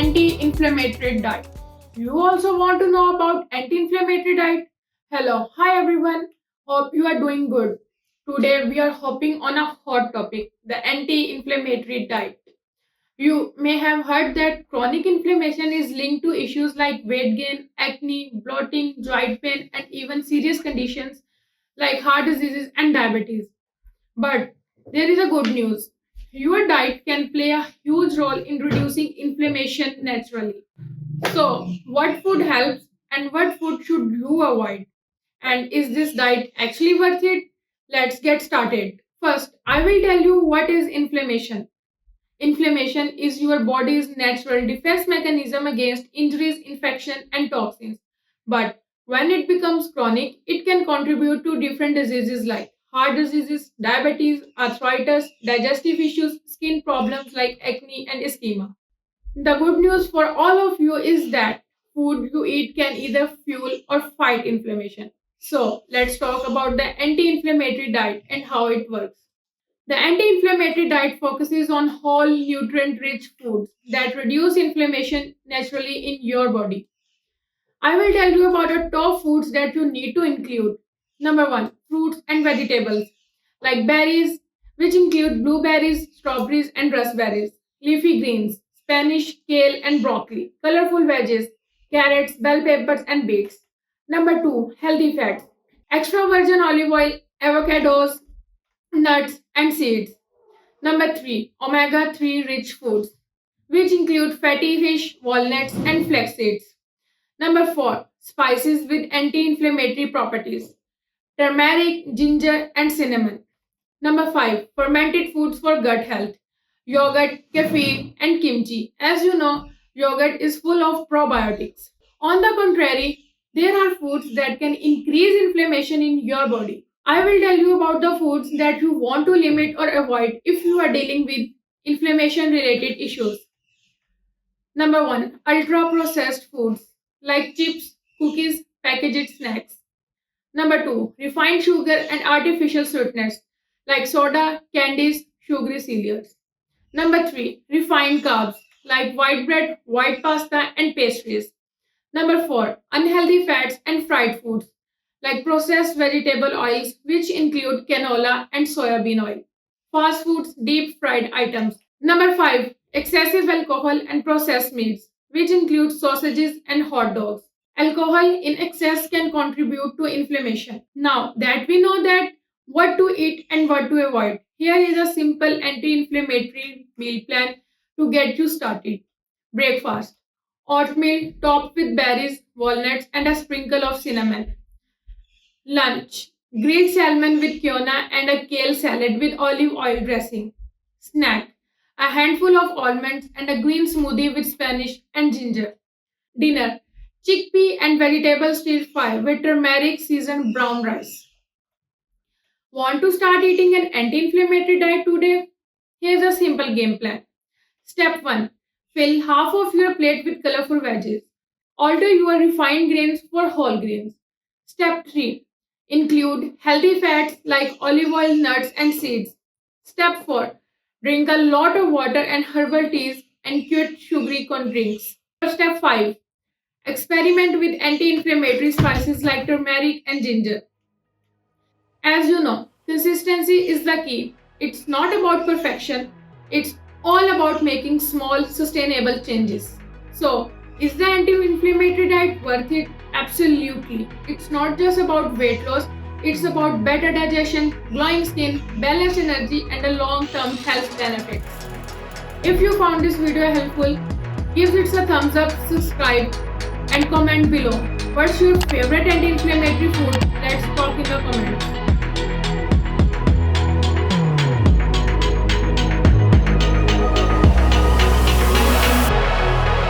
anti-inflammatory diet. You also want to know about anti-inflammatory diet? Hello, hi everyone. Hope you are doing good. Today we are hopping on a hot topic, the anti-inflammatory diet. You may have heard that chronic inflammation is linked to issues like weight gain, acne, bloating, joint pain, and even serious conditions like heart diseases and diabetes. But there is a good news. Your diet can play a huge role in reducing inflammation naturally. So, what food helps and what food should you avoid? And is this diet actually worth it? Let's get started. First, I will tell you what is inflammation. Inflammation is your body's natural defense mechanism against injuries, infection, and toxins. But when it becomes chronic, it can contribute to different diseases like heart diseases, diabetes, arthritis, digestive issues, skin problems like acne and eczema. The good news for all of you is that food you eat can either fuel or fight inflammation. So, let's talk about the anti inflammatory diet and how it works. The anti inflammatory diet focuses on whole, nutrient rich foods that reduce inflammation naturally in your body. I will tell you about the top foods that you need to include. Number one, fruits and vegetables like berries, which include blueberries, strawberries, and raspberries, leafy greens, Spanish, kale, and broccoli, colorful veggies, carrots, bell peppers, and beets. Number two, healthy fats, extra virgin olive oil, avocados, nuts, and seeds. Number 3, omega 3 rich foods, which include fatty fish, walnuts, and flax seeds. Number 4, spices with anti inflammatory properties, turmeric, ginger, and cinnamon. Number 5, fermented foods for gut health, yogurt, kefir, and kimchi. As you know, yogurt is full of probiotics. On the contrary, there are foods that can increase inflammation in your body. I will tell you about the foods that you want to limit or avoid if you are dealing with inflammation related issues. Number 1, ultra processed foods like chips, cookies, packaged snacks. Number 2, refined sugar and artificial sweeteners like soda, candies, sugary cereals. Number 3, refined carbs like white bread, white pasta, and pastries. Number 4, unhealthy fats and fried foods like processed vegetable oils, which include canola and soybean oil. Fast foods, deep fried items. Number 5, excessive alcohol and processed meats, which include sausages and hot dogs. Alcohol in excess can contribute to inflammation. Now that we know that what to eat and what to avoid, here is a simple anti-inflammatory meal plan to get you started. Breakfast: oatmeal topped with berries, walnuts, and a sprinkle of cinnamon. Lunch: grilled salmon with quinoa and a kale salad with olive oil dressing. Snack: a handful of almonds and a green smoothie with Spanish and ginger. Dinner: chickpea and vegetable stir fry with turmeric seasoned brown rice. Want to start eating an anti inflammatory diet today? Here's a simple game plan. Step 1, fill half of your plate with colorful veggies. Alter your refined grains for whole grains. Step 3, include healthy fats like olive oil, nuts, and seeds. Step 4, drink a lot of water and herbal teas and quit sugary drinks. Step 5, experiment with anti inflammatory spices like turmeric and ginger. As you know, consistency is the key. It's not about perfection, it's all about making small, sustainable changes. So, is the anti inflammatory diet worth it? Absolutely. It's not just about weight loss, it's about better digestion, glowing skin, balanced energy, and a long term health benefits. If you found this video helpful, give it a thumbs up, subscribe, and comment below. What's your favorite anti inflammatory food? Let's talk in the comments.